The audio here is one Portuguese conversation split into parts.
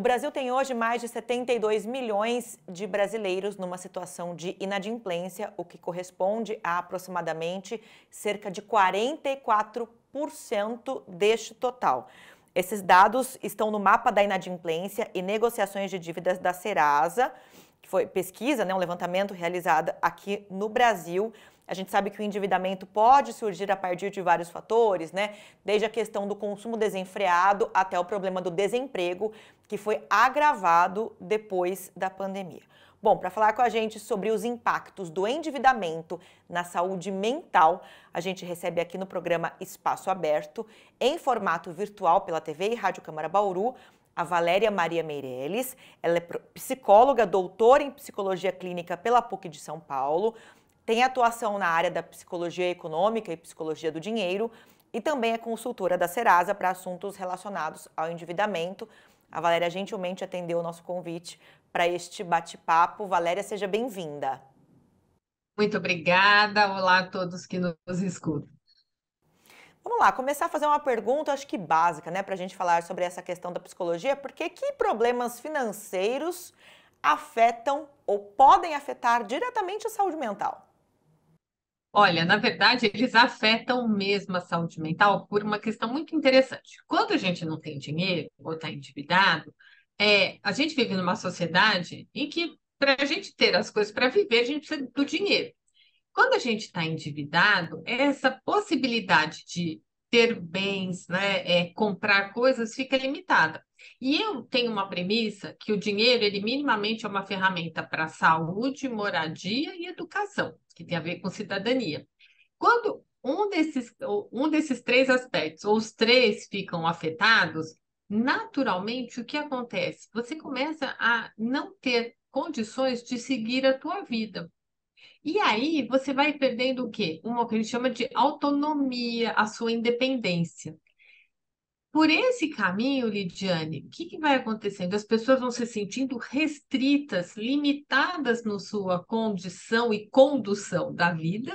O Brasil tem hoje mais de 72 milhões de brasileiros numa situação de inadimplência, o que corresponde a aproximadamente cerca de 44% deste total. Esses dados estão no mapa da inadimplência e negociações de dívidas da Serasa, que foi pesquisa, um levantamento realizado aqui no Brasil. A gente sabe que o endividamento pode surgir a partir de vários fatores, Desde a questão do consumo desenfreado até o problema do desemprego, que foi agravado depois da pandemia. Bom, para falar com a gente sobre os impactos do endividamento na saúde mental, a gente recebe aqui no programa Espaço Aberto, em formato virtual pela TV e Rádio Câmara Bauru, a Valéria Maria Meirelles. Ela é psicóloga, doutora em psicologia clínica pela PUC de São Paulo, tem atuação na área da psicologia econômica e psicologia do dinheiro e também é consultora da Serasa para assuntos relacionados ao endividamento. A Valéria gentilmente atendeu o nosso convite para este bate-papo. Valéria, seja bem-vinda. Muito obrigada. Olá a todos que nos escutam. Vamos lá, começar a fazer uma pergunta, acho que básica, para a gente falar sobre essa questão da psicologia. Por que problemas financeiros afetam ou podem afetar diretamente a saúde mental? Olha, na verdade, eles afetam mesmo a saúde mental por uma questão muito interessante. Quando a gente não tem dinheiro ou está endividado, a gente vive numa sociedade em que, para a gente ter as coisas para viver, a gente precisa do dinheiro. Quando a gente está endividado, essa possibilidade de ter bens, comprar coisas, fica limitada. E eu tenho uma premissa que o dinheiro, ele minimamente é uma ferramenta para saúde, moradia e educação, que tem a ver com cidadania. Quando um desses três aspectos, ou os três ficam afetados, naturalmente o que acontece? Você começa a não ter condições de seguir a tua vida. E aí você vai perdendo o quê? Uma que a gente chama de autonomia, a sua independência. Por esse caminho, Lidiane, o que vai acontecendo? As pessoas vão se sentindo restritas, limitadas na sua condição e condução da vida,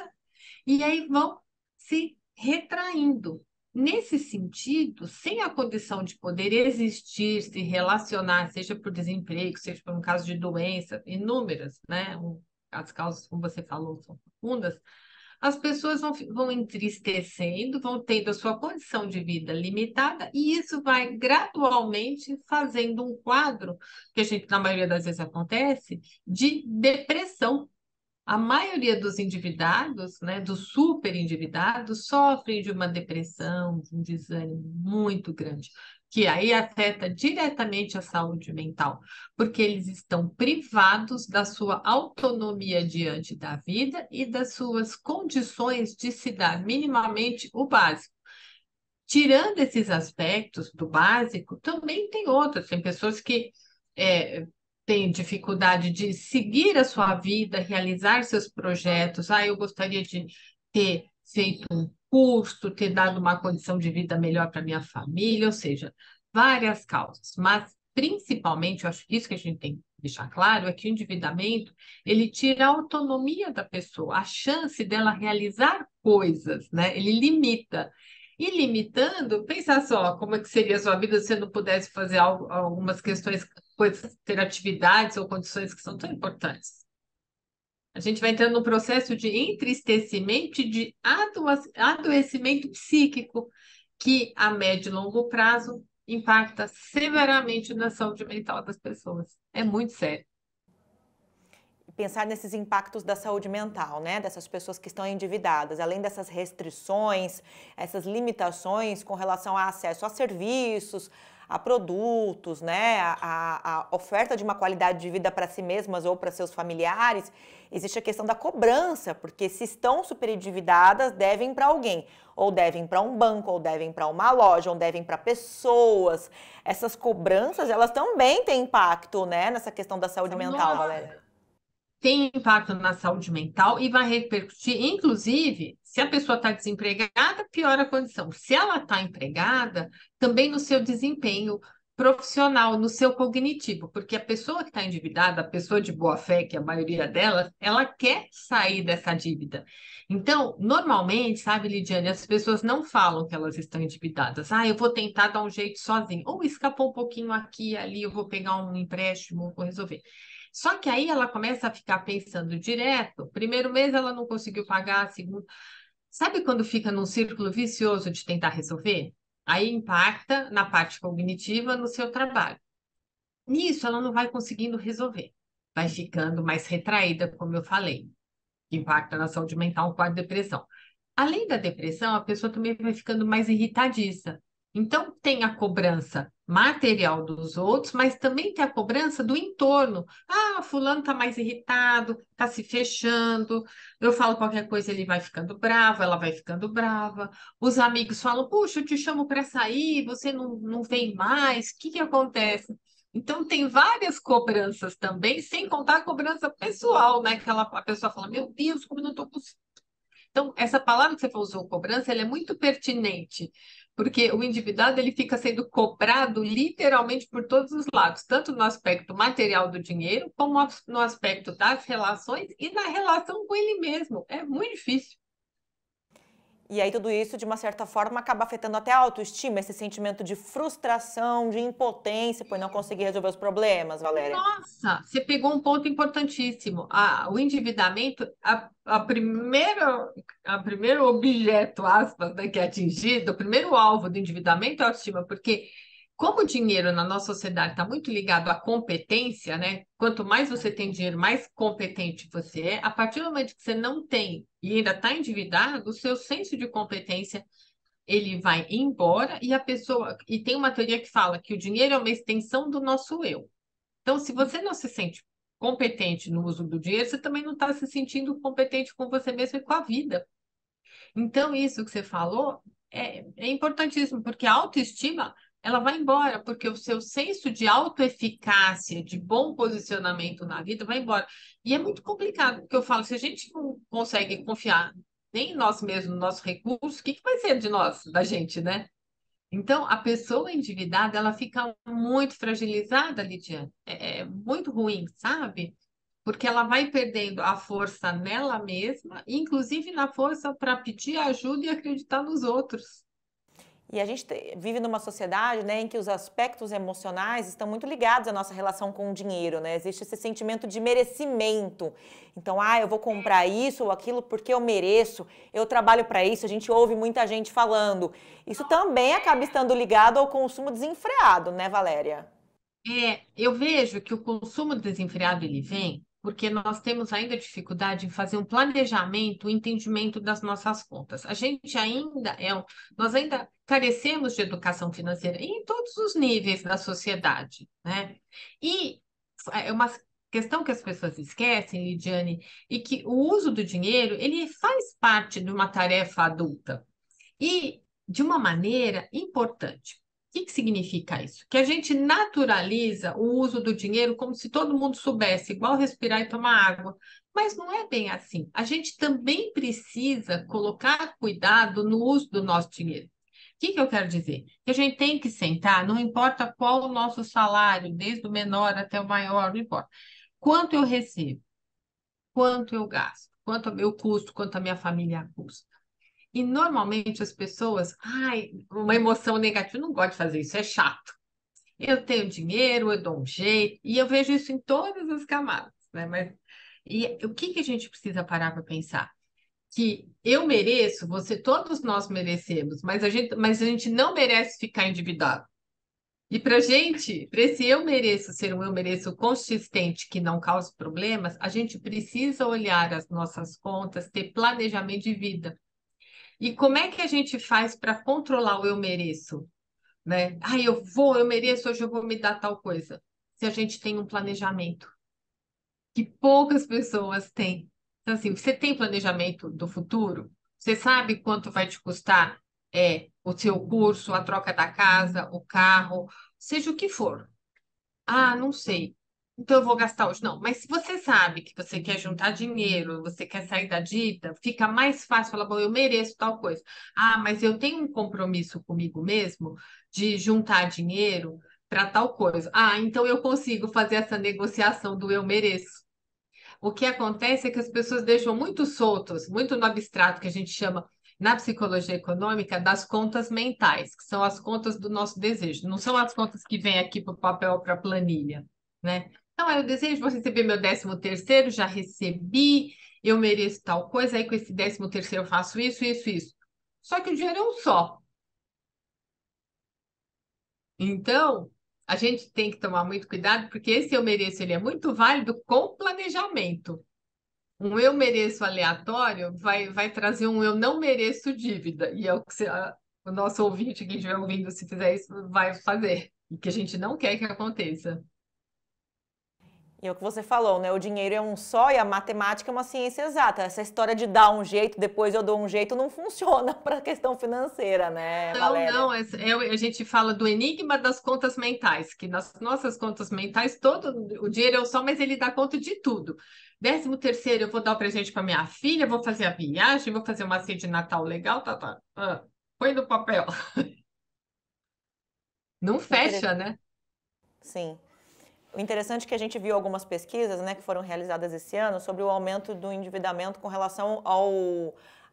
e aí vão se retraindo. Nesse sentido, sem a condição de poder existir, se relacionar, seja por desemprego, seja por um caso de doença, inúmeras, as causas, como você falou, são profundas, as pessoas vão entristecendo, vão tendo a sua condição de vida limitada, e isso vai gradualmente fazendo um quadro, que a gente, na maioria das vezes, acontece, de depressão. A maioria dos endividados, dos super endividados, sofrem de uma depressão, de um desânimo muito grande, que aí afeta diretamente a saúde mental, porque eles estão privados da sua autonomia diante da vida e das suas condições de se dar minimamente o básico. Tirando esses aspectos do básico, também tem outros. Tem pessoas que têm dificuldade de seguir a sua vida, realizar seus projetos. Eu gostaria de ter feito um curso, ter dado uma condição de vida melhor para minha família, ou seja, várias causas. Mas, principalmente, eu acho que isso que a gente tem que deixar claro é que o endividamento, ele tira a autonomia da pessoa, a chance dela realizar coisas, Ele limita. E limitando, pensa só como é que seria a sua vida se você não pudesse fazer algumas questões, ter atividades ou condições que são tão importantes. A gente vai entrando num processo de entristecimento e de adoecimento psíquico que, a médio e longo prazo, impacta severamente na saúde mental das pessoas. É muito sério. Pensar nesses impactos da saúde mental, dessas pessoas que estão endividadas, além dessas restrições, essas limitações com relação a acesso a serviços, a produtos, a oferta de uma qualidade de vida para si mesmas ou para seus familiares, existe a questão da cobrança, porque se estão super endividadas, devem para alguém, ou devem para um banco, ou devem para uma loja, ou devem para pessoas. Essas cobranças, elas também têm impacto, nessa questão da saúde mental, Valéria. Tem impacto na saúde mental e vai repercutir, inclusive, se a pessoa está desempregada, piora a condição. Se ela está empregada, também no seu desempenho profissional, no seu cognitivo, porque a pessoa que está endividada, a pessoa de boa fé, que é a maioria delas, ela quer sair dessa dívida. Então, normalmente, sabe, Lidiane, as pessoas não falam que elas estão endividadas. Ah, eu vou tentar dar um jeito sozinho. Ou escapou um pouquinho aqui e ali, eu vou pegar um empréstimo, vou resolver. Só que aí ela começa a ficar pensando direto. Primeiro mês ela não conseguiu pagar, segundo. Sabe quando fica num círculo vicioso de tentar resolver? Aí impacta na parte cognitiva no seu trabalho. Nisso, ela não vai conseguindo resolver. Vai ficando mais retraída, como eu falei. Impacta na saúde mental, com a depressão. Além da depressão, a pessoa também vai ficando mais irritadiça. Então, tem a cobrança material dos outros, mas também tem a cobrança do entorno. Ah, fulano está mais irritado, está se fechando. Eu falo qualquer coisa, ele vai ficando bravo, ela vai ficando brava. Os amigos falam, puxa, eu te chamo para sair, você não vem mais. O que que acontece? Então, tem várias cobranças também, sem contar a cobrança pessoal, né? Que a pessoa fala, meu Deus, como eu não estou conseguindo. Então, essa palavra que você usou, cobrança, ela é muito pertinente, porque o endividado ele fica sendo cobrado literalmente por todos os lados, tanto no aspecto material do dinheiro, como no aspecto das relações e na relação com ele mesmo. É muito difícil. E aí tudo isso, de uma certa forma, acaba afetando até a autoestima, esse sentimento de frustração, de impotência por não conseguir resolver os problemas, Valéria. Nossa, você pegou um ponto importantíssimo. O endividamento, a primeiro objeto, aspas, né, que é atingido, o primeiro alvo do endividamento é a autoestima, porque como o dinheiro na nossa sociedade está muito ligado à competência, né? Quanto mais você tem dinheiro, mais competente você é. A partir do momento que você não tem e ainda está endividado, o seu senso de competência ele vai embora e a pessoa. E tem uma teoria que fala que o dinheiro é uma extensão do nosso eu. Então, se você não se sente competente no uso do dinheiro, você também não está se sentindo competente com você mesmo e com a vida. Então, isso que você falou é importantíssimo, porque a autoestima ela vai embora, porque o seu senso de autoeficácia, de bom posicionamento na vida vai embora. E é muito complicado, porque eu falo, se a gente não consegue confiar nem em nós mesmos, no nosso recurso, o que que vai ser de nós, da gente, né? Então, a pessoa endividada, ela fica muito fragilizada, Lidiane. É muito ruim, sabe? Porque ela vai perdendo a força nela mesma, inclusive na força para pedir ajuda e acreditar nos outros. E a gente vive numa sociedade, né, em que os aspectos emocionais estão muito ligados à nossa relação com o dinheiro, né? Existe esse sentimento de merecimento. Então, eu vou comprar isso ou aquilo porque eu mereço, eu trabalho para isso, a gente ouve muita gente falando. Isso também acaba estando ligado ao consumo desenfreado, né, Valéria? Eu vejo que o consumo desenfreado ele vem porque nós temos ainda dificuldade em fazer um planejamento, um entendimento das nossas contas. A gente ainda nós ainda carecemos de educação financeira em todos os níveis da sociedade, né? E é uma questão que as pessoas esquecem, Lidiane, e que o uso do dinheiro, ele faz parte de uma tarefa adulta. E de uma maneira importante. O que que significa isso? Que a gente naturaliza o uso do dinheiro como se todo mundo soubesse, igual respirar e tomar água. Mas não é bem assim. A gente também precisa colocar cuidado no uso do nosso dinheiro. O que que eu quero dizer? Que a gente tem que sentar, não importa qual o nosso salário, desde o menor até o maior, não importa. Quanto eu recebo, quanto eu gasto, quanto eu custo, quanto a minha família custa. E normalmente as pessoas, uma emoção negativa, eu não gosto de fazer isso, é chato. Eu tenho dinheiro, eu dou um jeito, e eu vejo isso em todas as camadas, né? E o que que a gente precisa parar para pensar? Que eu mereço, todos nós merecemos, mas a gente não merece ficar endividado. E para esse eu mereço ser um eu mereço consistente que não cause problemas, a gente precisa olhar as nossas contas, ter planejamento de vida. E como é que a gente faz para controlar o eu mereço, né? Eu mereço, hoje eu vou me dar tal coisa. Se a gente tem um planejamento, que poucas pessoas têm. Então, assim, você tem planejamento do futuro? Você sabe quanto vai te custar o seu curso, a troca da casa, o carro, seja o que for. Ah, não sei. Então eu vou gastar hoje. Não, mas se você sabe que você quer juntar dinheiro, você quer sair da dívida, fica mais fácil falar, bom, eu mereço tal coisa. Ah, mas eu tenho um compromisso comigo mesmo de juntar dinheiro para tal coisa. Ah, então eu consigo fazer essa negociação do eu mereço. O que acontece é que as pessoas deixam muito soltos, muito no abstrato, que a gente chama na psicologia econômica das contas mentais, que são as contas do nosso desejo, não são as contas que vêm aqui para o papel, para a planilha, né? Então, eu desejo vou receber meu 13º, já recebi, eu mereço tal coisa, aí com esse 13º eu faço isso, isso, isso. Só que o dinheiro é um só. Então, a gente tem que tomar muito cuidado, porque esse eu mereço, ele é muito válido com planejamento. Um eu mereço aleatório vai trazer um eu não mereço dívida. E é o que o nosso ouvinte que estiver ouvindo, se fizer isso, vai fazer. E que a gente não quer que aconteça. E é o que você falou, né? O dinheiro é um só e a matemática é uma ciência exata. Essa história de dar um jeito, depois eu dou um jeito, não funciona para a questão financeira, né, Não, Valéria? não, a gente fala do enigma das contas mentais, que nas nossas contas mentais, todo o dinheiro é um só, mas ele dá conta de tudo. 13º, eu vou dar o presente para minha filha, vou fazer a viagem, vou fazer uma ceia de Natal legal, tá, tá. Ah, põe no papel. Não Intere- fecha, né? Sim. O interessante é que a gente viu algumas pesquisas, né, que foram realizadas esse ano sobre o aumento do endividamento com relação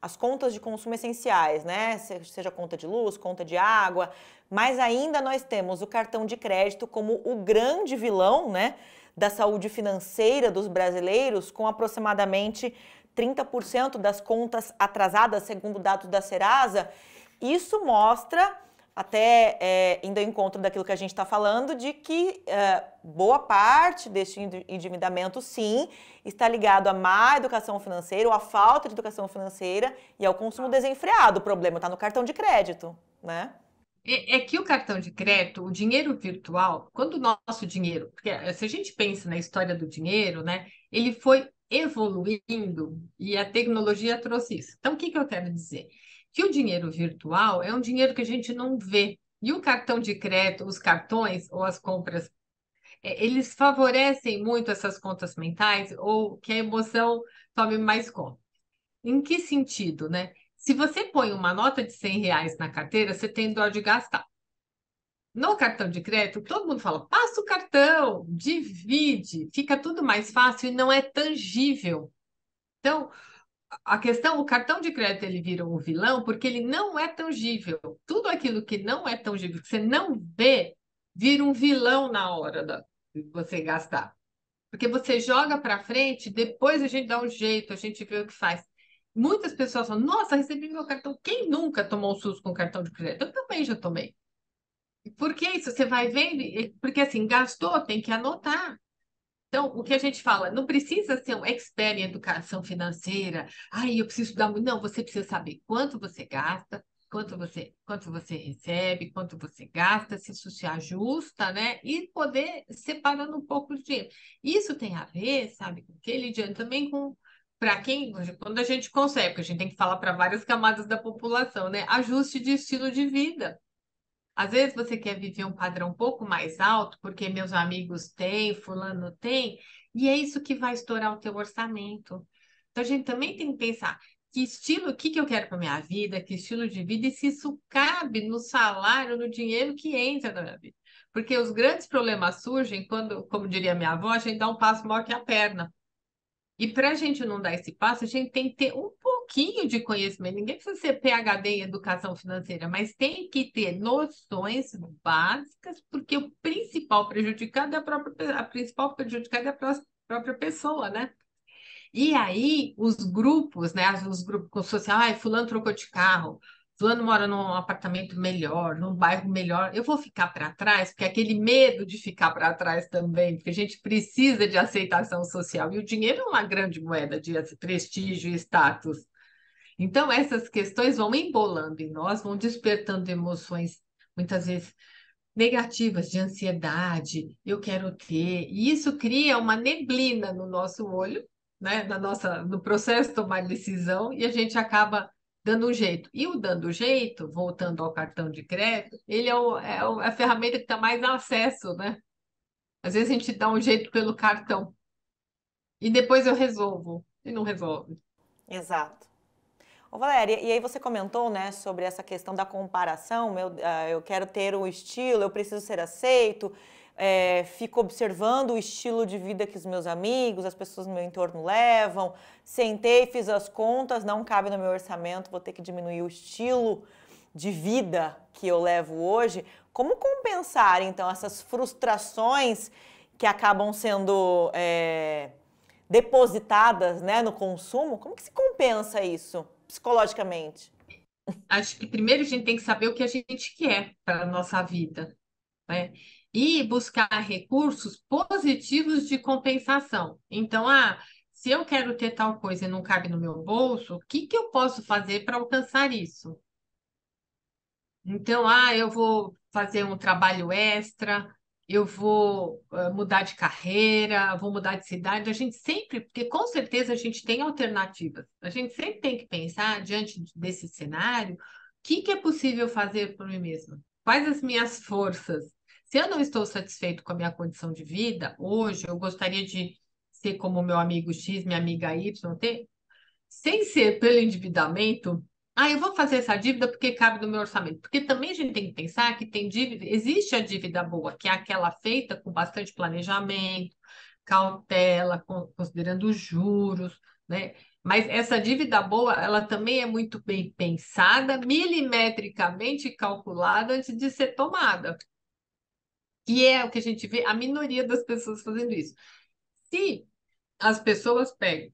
às contas de consumo essenciais, né, seja conta de luz, conta de água, mas ainda nós temos o cartão de crédito como o grande vilão, né, da saúde financeira dos brasileiros, com aproximadamente 30% das contas atrasadas, segundo dados da Serasa. Isso mostra até indo ao encontro daquilo que a gente está falando, de que boa parte deste endividamento, sim, está ligado à má educação financeira, ou à falta de educação financeira e ao consumo desenfreado. O problema está no cartão de crédito, né? É que o cartão de crédito, o dinheiro virtual, quando o nosso dinheiro, porque se a gente pensa na história do dinheiro, né, ele foi evoluindo e a tecnologia trouxe isso. Então, o que que eu quero dizer? Que o dinheiro virtual é um dinheiro que a gente não vê. E o cartão de crédito, os cartões ou as compras, eles favorecem muito essas contas mentais ou que a emoção tome mais conta. Em que sentido, né? Se você põe uma nota de R$ 100 na carteira, você tem dó de gastar. No cartão de crédito, todo mundo fala, passa o cartão, divide, fica tudo mais fácil e não é tangível. Então, a questão, o cartão de crédito ele vira um vilão porque ele não é tangível. Tudo aquilo que não é tangível, que você não vê, vira um vilão na hora de você gastar. Porque você joga para frente, depois a gente dá um jeito, a gente vê o que faz. Muitas pessoas falam, nossa, recebi meu cartão. Quem nunca tomou um susto com cartão de crédito? Eu também já tomei. Por que isso? Você vai vendo, porque assim, gastou, tem que anotar. Então, o que a gente fala, não precisa ser um expert em educação financeira. Ai, eu preciso dar muito. Não, você precisa saber quanto você gasta, quanto você recebe, quanto você gasta, se isso se ajusta, né? E poder separando um pouco o dinheiro. Isso tem a ver, sabe, com o que, Lidiane, também com para quem, quando a gente consegue, porque a gente tem que falar para várias camadas da população, né? Ajuste de estilo de vida. Às vezes você quer viver um padrão um pouco mais alto, porque meus amigos têm, fulano tem, e é isso que vai estourar o teu orçamento. Então a gente também tem que pensar que estilo, o que que eu quero para minha vida, que estilo de vida, e se isso cabe no salário, no dinheiro que entra na minha vida. Porque os grandes problemas surgem quando, como diria minha avó, a gente dá um passo maior que a perna. E para a gente não dar esse passo, a gente tem que ter um pouquinho de conhecimento. Ninguém precisa ser PhD em educação financeira, mas tem que ter noções básicas, porque o principal prejudicado é a principal prejudicada é a própria pessoa, né? E aí, os grupos, né? Os grupos sociais, ai, fulano trocou de carro, fulano mora num apartamento melhor, num bairro melhor. Eu vou ficar para trás, porque aquele medo de ficar para trás também, porque a gente precisa de aceitação social. E o dinheiro é uma grande moeda de prestígio e status. Então, essas questões vão embolando em nós, vão despertando emoções, muitas vezes negativas, de ansiedade, eu quero ter. E isso cria uma neblina no nosso olho, né, no processo de tomar decisão, e a gente acaba dando um jeito. E o dando jeito, voltando ao cartão de crédito, ele é a ferramenta que dá mais acesso, né? Às vezes a gente dá um jeito pelo cartão e depois eu resolvo, e não resolve. Exato. Ô, Valéria, e aí você comentou, né, sobre essa questão da comparação, eu quero ter um estilo, eu preciso ser aceito, fico observando o estilo de vida que os meus amigos, as pessoas no meu entorno levam, sentei, fiz as contas, não cabe no meu orçamento, vou ter que diminuir o estilo de vida que eu levo hoje. Como compensar, então, essas frustrações que acabam sendo depositadas, né, no consumo? Como que se compensa isso psicologicamente? Acho que primeiro a gente tem que saber o que a gente quer para a nossa vida, né? E buscar recursos positivos de compensação. Então, se eu quero ter tal coisa e não cabe no meu bolso, o que que eu posso fazer para alcançar isso? Então, eu vou fazer um trabalho extra, eu vou mudar de carreira, vou mudar de cidade. A gente sempre, porque com certeza a gente tem alternativas. A gente sempre tem que pensar, diante desse cenário, o que que é possível fazer por mim mesma? Quais as minhas forças? Se eu não estou satisfeito com a minha condição de vida, hoje eu gostaria de ser como meu amigo X, minha amiga Y, sem ser pelo endividamento, eu vou fazer essa dívida porque cabe no meu orçamento. Porque também a gente tem que pensar que tem dívida, existe a dívida boa, que é aquela feita com bastante planejamento, cautela, considerando os juros, né? Mas essa dívida boa, ela também é muito bem pensada, milimetricamente calculada antes de ser tomada. E é o que a gente vê, a minoria das pessoas fazendo isso. Se as pessoas pegam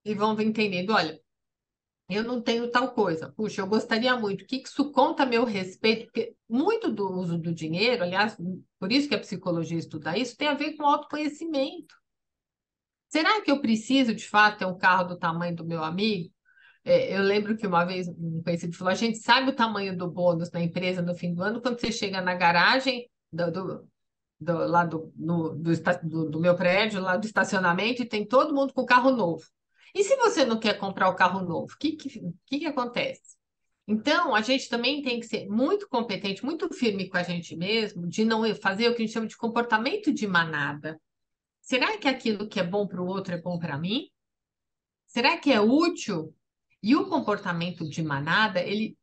e vão entendendo, olha, eu não tenho tal coisa. Puxa, eu gostaria muito. O que isso conta a meu respeito? Porque muito do uso do dinheiro, aliás, por isso que a psicologia estuda isso, tem a ver com autoconhecimento. Será que eu preciso, de fato, ter um carro do tamanho do meu amigo? Eu lembro que uma vez um conhecido falou: a gente sabe o tamanho do bônus na empresa no fim do ano quando você chega na garagem lá do meu prédio, lá do estacionamento, e tem todo mundo com carro novo. E se você não quer comprar o carro novo, o que acontece? Então, a gente também tem que ser muito competente, muito firme com a gente mesmo, de não fazer o que a gente chama de comportamento de manada. Será que aquilo que é bom para o outro é bom para mim? Será que é útil? E o comportamento de manada, ele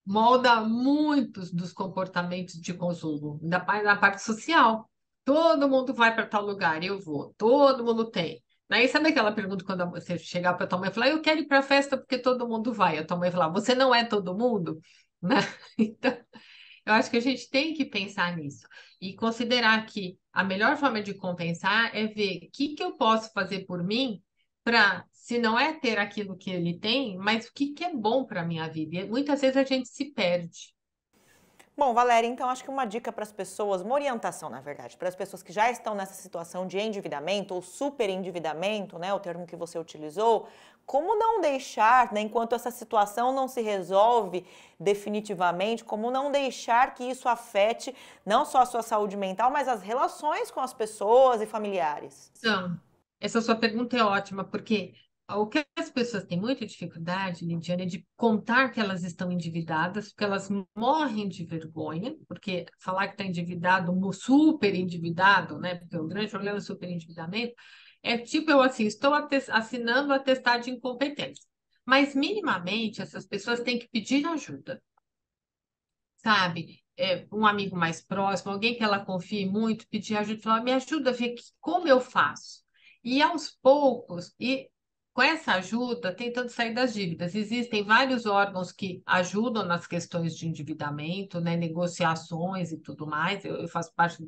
molda muitos dos comportamentos de consumo, na parte social. Todo mundo vai para tal lugar, eu vou. Todo mundo tem. Aí sabe aquela pergunta quando você chegar para tua mãe e falar, eu quero ir para a festa porque todo mundo vai. A tua mãe falar, você não é todo mundo? Né? Então, eu acho que a gente tem que pensar nisso e considerar que a melhor forma de compensar é ver o que que eu posso fazer por mim para, se não é ter aquilo que ele tem, mas o que que é bom para a minha vida. E muitas vezes a gente se perde. Bom, Valéria, então acho que uma dica para as pessoas, uma orientação, na verdade, para as pessoas que já estão nessa situação de endividamento ou superendividamento, né, o termo que você utilizou, como não deixar, né, enquanto essa situação não se resolve definitivamente, como não deixar que isso afete não só a sua saúde mental, mas as relações com as pessoas e familiares? Então, essa sua pergunta é ótima, porque o que as pessoas têm muita dificuldade, Lidiane, é de contar que elas estão endividadas, porque elas morrem de vergonha, porque falar que está endividado, super endividado, né? Porque o grande problema é o super endividamento, é tipo eu assim, estou assinando o atestado de incompetência. Mas minimamente essas pessoas têm que pedir ajuda, sabe? Um amigo mais próximo, alguém que ela confie muito, pedir ajuda, falar, me ajuda a ver como eu faço. E aos poucos, e com essa ajuda, tentando sair das dívidas. Existem vários órgãos que ajudam nas questões de endividamento, né, negociações e tudo mais. Eu faço parte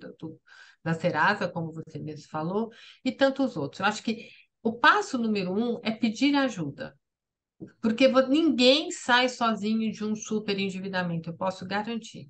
da Serasa, como você mesmo falou, e tantos outros. Eu acho que o passo número um é pedir ajuda. Porque ninguém sai sozinho de um super endividamento, eu posso garantir.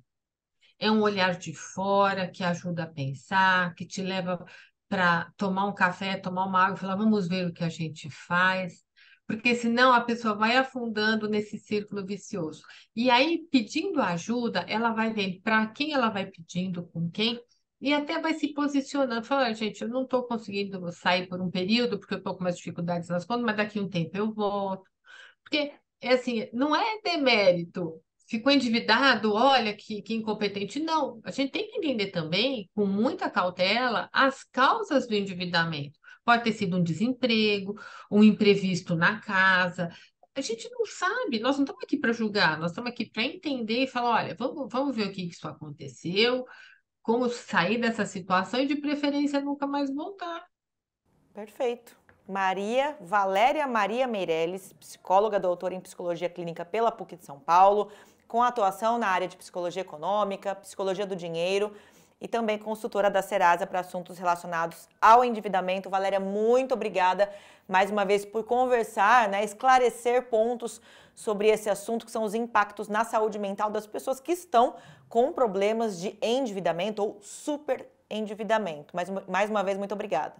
É um olhar de fora que ajuda a pensar, que te leva para tomar um café, tomar uma água e falar, vamos ver o que a gente faz. Porque senão a pessoa vai afundando nesse círculo vicioso. E aí, pedindo ajuda, ela vai ver para quem ela vai pedindo, com quem, e até vai se posicionando. Fala, gente, eu não estou conseguindo sair por um período, porque eu estou com umas dificuldades nas contas, mas daqui a um tempo eu volto. Porque, é assim, não é demérito. Ficou endividado, olha que incompetente. Não, a gente tem que entender também, com muita cautela, as causas do endividamento. Pode ter sido um desemprego, um imprevisto na casa, a gente não sabe, nós não estamos aqui para julgar, nós estamos aqui para entender e falar, olha, vamos ver o que isso aconteceu, como sair dessa situação e de preferência nunca mais voltar. Perfeito. Valéria Maria Meirelles, psicóloga, doutora em psicologia clínica pela PUC de São Paulo, com atuação na área de psicologia econômica, psicologia do dinheiro e também consultora da Serasa para assuntos relacionados ao endividamento. Valéria, muito obrigada mais uma vez por conversar, né, esclarecer pontos sobre esse assunto, que são os impactos na saúde mental das pessoas que estão com problemas de endividamento ou superendividamento. Mais uma vez, muito obrigada.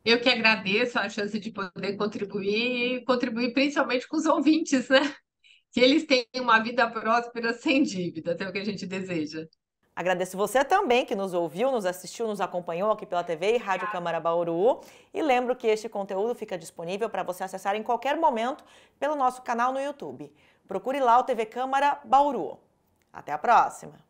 Eu que agradeço a chance de poder contribuir e contribuir principalmente com os ouvintes, né? Que eles tenham uma vida próspera sem dívidas, é o que a gente deseja. Agradeço você também que nos ouviu, nos assistiu, nos acompanhou aqui pela TV e Rádio Câmara Bauru. E lembro que este conteúdo fica disponível para você acessar em qualquer momento pelo nosso canal no YouTube. Procure lá o TV Câmara Bauru. Até a próxima!